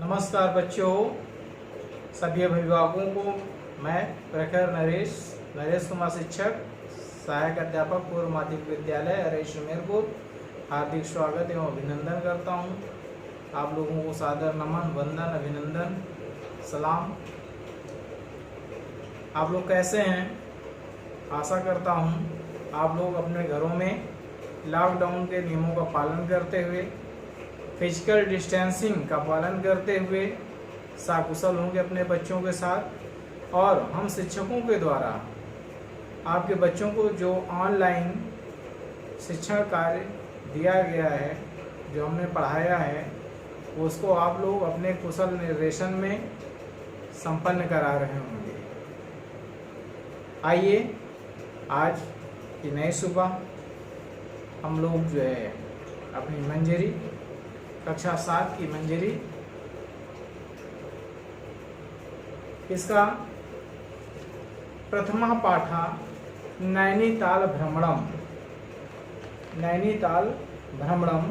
नमस्कार बच्चों, सभी अभिभावकों को मैं प्रखर नरेश कुमार शिक्षक सहायक अध्यापक पूर्व माध्यमिक विद्यालय अरेश सुमेरपुर हार्दिक स्वागत एवं अभिनंदन करता हूं। आप लोगों को सादर नमन, वंदन, अभिनंदन, सलाम। आप लोग कैसे हैं? आशा करता हूं आप लोग अपने घरों में लॉकडाउन के नियमों का पालन करते हुए, फिजिकल डिस्टेंसिंग का पालन करते हुए सकुशल होंगे अपने बच्चों के साथ। और हम शिक्षकों के द्वारा आपके बच्चों को जो ऑनलाइन शिक्षण कार्य दिया गया है, जो हमने पढ़ाया है, उसको आप लोग अपने कुशल निर्देशन में संपन्न करा रहे होंगे। आइए आज की नई सुबह हम लोग जो है अपनी मंजरी कक्षा 7 की मंजरी इसका प्रथमा पाठा नैनीताल भ्रमणम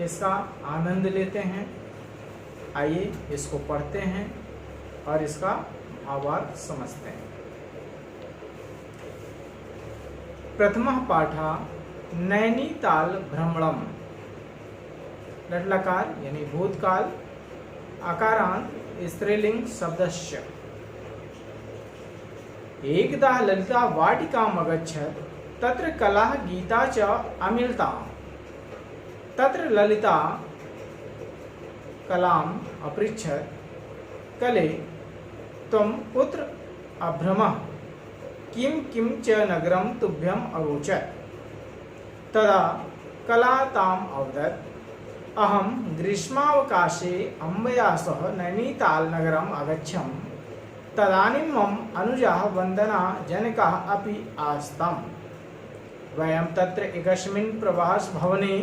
इसका आनंद लेते हैं। आइए इसको पढ़ते हैं और इसका भावार्थ समझते हैं। प्रथमा पाठा नैनीताल भ्रमणम, लट्लकार यानी भूतकाल, आकारांत स्त्रीलिंग शब्दस्य। एकदा ललिता वाटिकाम् अगच्छत्, तत्र कला गीता च अमिलता। तत्र ललिता कलाम् अपृच्छत्, कले त्वं कुत्र अभ्रमः, किं किं च नगरं तुभ्यम् अरोचत्। तदा कला ताम् अवदत्, अहं ग्रीष्मावकाशे अम्बया सह नैनीताल नगरम् अगच्छम्। तदानीं मम अनुजाः वन्दना जनकाः अपि आस्ताम्। वयं तत्र एकस्मिन् प्रवासभवने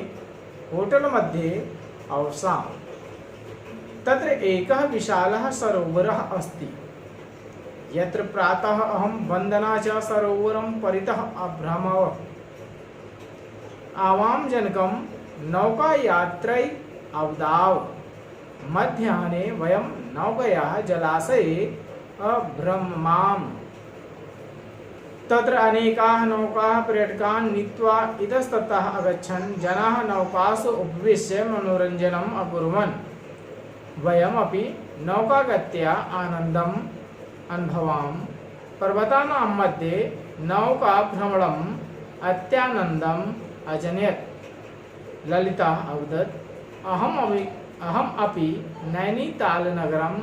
होटेल् मध्ये अवसाम। तत्र एकः विशालः सरोवरः अस्ति, यत्र प्रातः अहं वन्दना च सरोवरं परितः अभ्रमव। आवां जनकं नौकायात्रै अवदाव। मध्याह्ने वयं नौकयाः जलाशये अभ्रमाम। तत्र अनेकाः नौकाः पर्यटकान् नीत्वा इतस्ततः अगच्छन्। जनाः नौकासु उपविश्य मनोरञ्जनम् अकुर्वन्। वयमपि नौकागत्या आनन्दम् अनुभवाम। पर्वतानां मध्ये नौकाभ्रमणम् अत्यानन्दम् अजनयत्। ललिता अवदत्, अहम अपि नैनीताल नगरं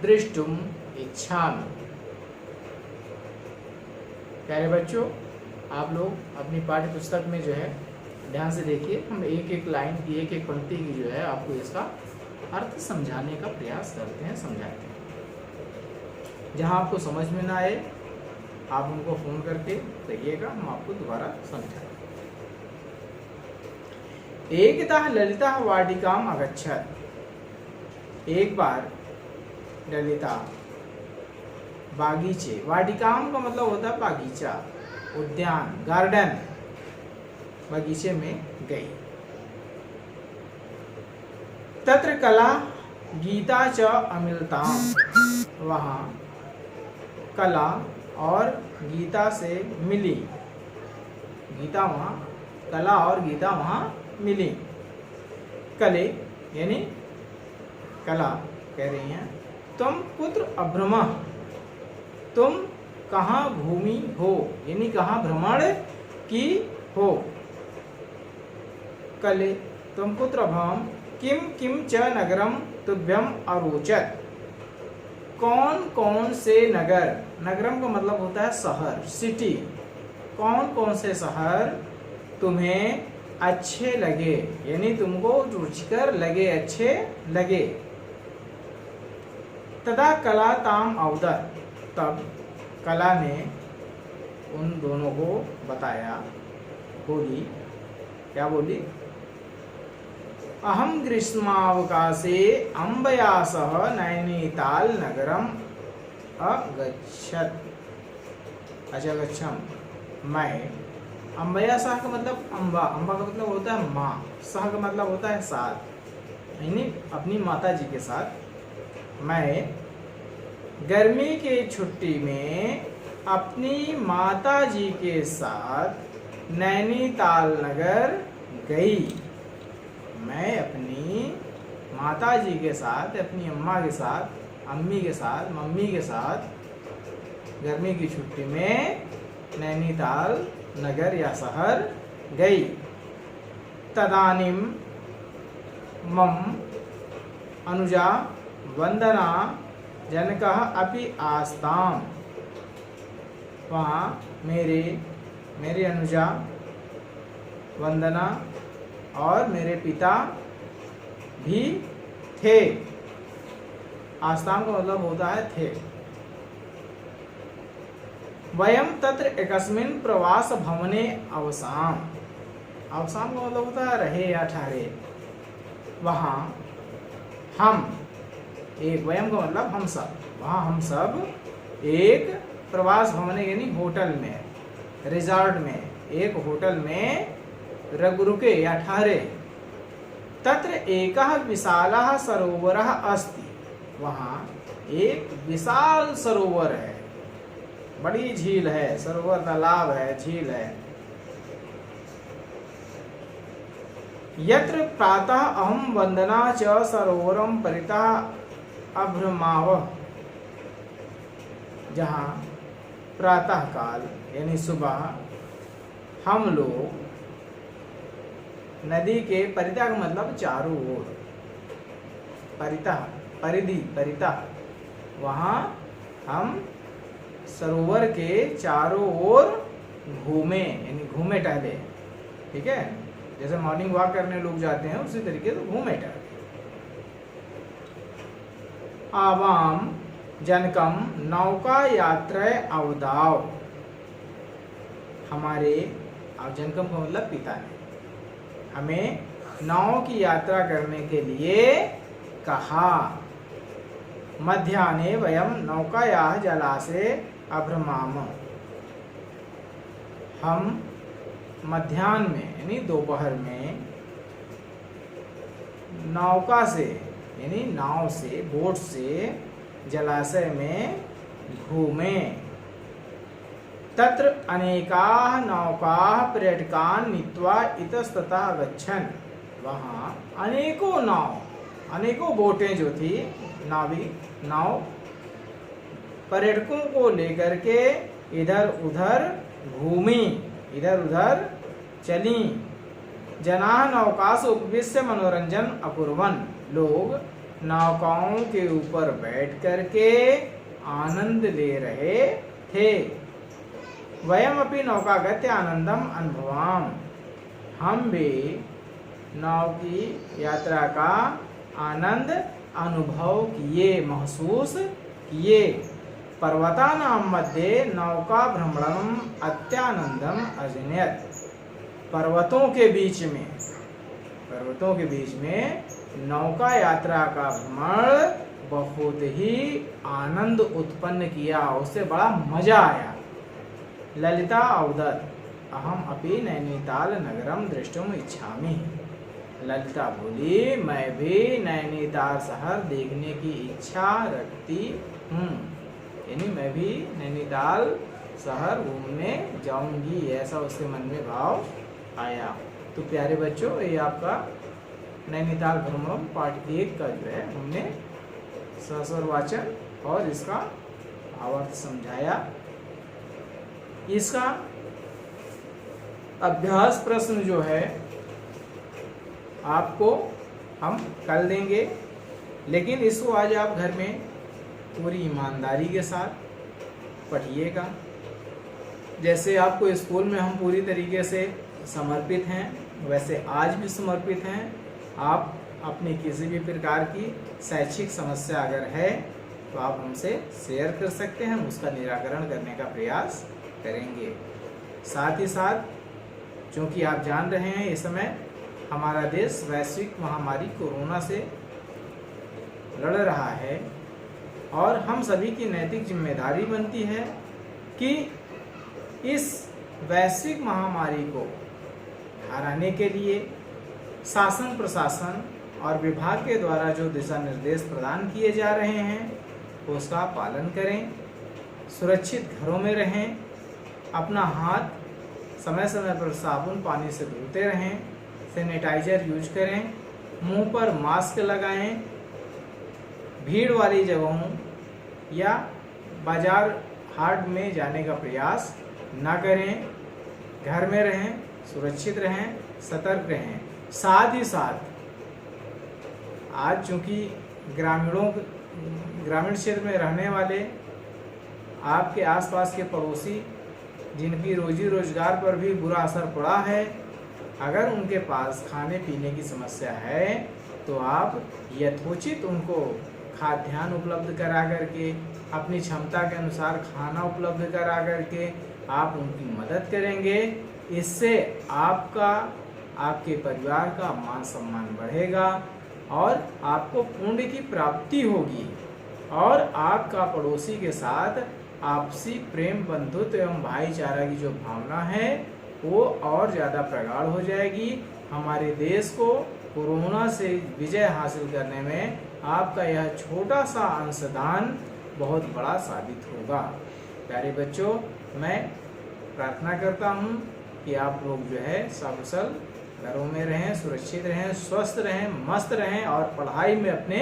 दृष्टुम इच्छामि। प्यारे बच्चों, आप लोग अपनी पाठ्य पुस्तक में जो है ध्यान से देखिए। हम एक एक लाइन की, एक एक पंक्ति की जो है आपको इसका अर्थ समझाने का प्रयास करते हैं, समझाते हैं। जहां आपको समझ में ना आए आप उनको फोन करके कहिएगा, हम आपको दोबारा समझाएंगे। एकदा ललिता वाटिकाम् अगच्छत्, एक बार ललिता बागीचे, वाटिकाम का मतलब होता है बागीचा, उद्यान, गार्डन, बगीचे में गई। तत्र कला गीता च अमिलताम, वहां कला और गीता से मिली। गीता वहां, कला और गीता वहां मिली। कले यानी कला कह रही हैं, तुम कुत्र अभ्रमः, तुम कहाँ घूमी हो, यानी कहाँ भ्रमण की हो। कले तुम कुत्र अभ्रमः, किम किम च नगरम तुभ्यम अरोचत। कौन कौन से नगर, नगरम का मतलब होता है शहर, सिटी। कौन कौन से शहर तुम्हें अच्छे लगे, यानी तुमको रुचिकर लगे, अच्छे लगे। तदा कला ताम अवदत्, तब कला ने उन दोनों को बताया, बोली, क्या बोली? अहम ग्रीष्मावकाशे अम्बया सह नैनीताल नगरम अगच्छत्। अच्छा, गच्छम, मैं अम्बया सह का मतलब अम्बा, अम्बा का मतलब होता है माँ, सह का मतलब होता है साथ। यानी अपनी माता जी के साथ मैं गर्मी की छुट्टी में अपनी माता जी के साथ नैनीताल नगर गई। मैं अपनी माता जी के साथ, अपनी अम्मा के साथ, अम्मी के साथ, मम्मी के साथ गर्मी की छुट्टी में नैनीताल नगर या शहर गई। तदानीम मम अनुजा वंदना जनकः अपि आस्ताम। वहाँ मेरी अनुजा वंदना और मेरे पिता भी थे। आस्ताम का मतलब होता है थे। वयम तत्र एकस्मिन् प्रवास भवने अवसाम। अवसाम का मतलब होता है रहे या ठहरे। वहाँ हम एक, वयम का मतलब हम सब, वहाँ हम सब एक प्रवास भवन यानी होटल में, रिजॉर्ट में, एक होटल में रुके या ठहरे। तत्र एकः विशालः सरोवरः अस्ति। वहाँ एक विशाल सरोवर है, बड़ी झील है, सरोवर तालाब है, झील है। यत्र प्रातः अहम वंदना च सरोवरम परितः अभ्रमावः। जहाँ प्रातः काल यानी सुबह हम लोग नदी के परितः का मतलब चारों ओर, परितः परिधि परितः, वहाँ हम सरोवर के चारों ओर घूमे यानी घूमे टहले। ठीक है, जैसे मॉर्निंग वॉक करने लोग जाते हैं उसी तरीके से घूमे टहले। आवाम जनकम नौका यात्रा अवदाव। हमारे, अब जनकम का मतलब पिता ने हमें नाव की यात्रा करने के लिए कहा। मध्याह्ने वयम नौकायाः जलाशये अभ्रमाम। हम मध्याह्न में यानी दोपहर में नौका से यानी नाव से, बोट से जलाशय में घूमे। तत्र अनेकाः नौकाः पर्यटकान् नीत्वा इतस्ततः गच्छन्। वहाँ अनेकों नाव, अनेकों बोटें जो थी, नाव पर्यटकों को लेकर के इधर उधर घूमी, इधर उधर चली। जनाः नौकासु उपविश्य मनोरंजन अकुर्वन्। लोग नौकाओं के ऊपर बैठ करके आनंद ले रहे थे। वयमपि नौकागत्य आनंदम अनुभवाम। हम भी नाव की यात्रा का आनंद अनुभव किए, महसूस किए। पर्वतानां मध्ये नौका भ्रमणम अत्यानंदम अजनयत। पर्वतों के बीच में नौका यात्रा का भ्रमण बहुत ही आनंद उत्पन्न किया, उससे बड़ा मजा आया। ललिता अवदत् अहम अपि नैनीताल नगरम दृष्टुम इच्छामि। ललिता बोली, मैं भी नैनीताल शहर देखने की इच्छा रखती हूँ, यानी मैं भी नैनीताल शहर घूमने जाऊंगी, ऐसा उसके मन में भाव आया। तो प्यारे बच्चों, ये आपका नैनीताल भ्रमण पार्ट 1 का जो है हमने सस्वर वाचन और इसका भावार्थ समझाया। इसका अभ्यास प्रश्न जो है आपको हम कल देंगे, लेकिन इसको आज आप घर में पूरी ईमानदारी के साथ पढ़िएगा। जैसे आपको स्कूल में हम पूरी तरीके से समर्पित हैं, वैसे आज भी समर्पित हैं। आप अपनी किसी भी प्रकार की शैक्षिक समस्या अगर है तो आप हमसे शेयर कर सकते हैं, हम उसका निराकरण करने का प्रयास करेंगे। साथ ही साथ क्योंकि आप जान रहे हैं इस समय हमारा देश वैश्विक महामारी कोरोना से लड़ रहा है, और हम सभी की नैतिक जिम्मेदारी बनती है कि इस वैश्विक महामारी को हराने के लिए शासन प्रशासन और विभाग के द्वारा जो दिशा निर्देश प्रदान किए जा रहे हैं उसका पालन करें। सुरक्षित घरों में रहें। अपना हाथ समय समय पर साबुन पानी से धोते रहें। सैनिटाइजर यूज करें। मुंह पर मास्क लगाएं। भीड़ वाली जगहों या बाजार हाट में जाने का प्रयास ना करें। घर में रहें, सुरक्षित रहें, सतर्क रहें। साथ ही साथ आज चूंकि ग्रामीण क्षेत्र में रहने वाले आपके आसपास के पड़ोसी जिनकी रोजी रोजगार पर भी बुरा असर पड़ा है, अगर उनके पास खाने पीने की समस्या है तो आप यथोचित उनको खाद्यान्न उपलब्ध करा करके, अपनी क्षमता के अनुसार खाना उपलब्ध करा करके आप उनकी मदद करेंगे। इससे आपका, आपके परिवार का मान सम्मान बढ़ेगा और आपको पुण्य की प्राप्ति होगी और आपका पड़ोसी के साथ आपसी प्रेम, बंधुत्व एवं भाईचारा की जो भावना है वो और ज़्यादा प्रगाढ़ हो जाएगी। हमारे देश को कोरोना से विजय हासिल करने में आपका यह छोटा सा अंशदान बहुत बड़ा साबित होगा। प्यारे बच्चों, मैं प्रार्थना करता हूँ कि आप लोग जो है सकुशल घरों में रहें, सुरक्षित रहें, स्वस्थ रहें, मस्त रहें और पढ़ाई में अपने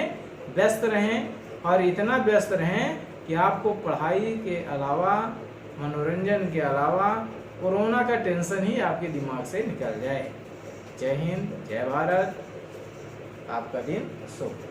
व्यस्त रहें। और इतना व्यस्त रहें कि आपको पढ़ाई के अलावा, मनोरंजन के अलावा कोरोना का टेंशन ही आपके दिमाग से निकल जाए। जय हिंद, जय भारत। आपका दिन शुभ।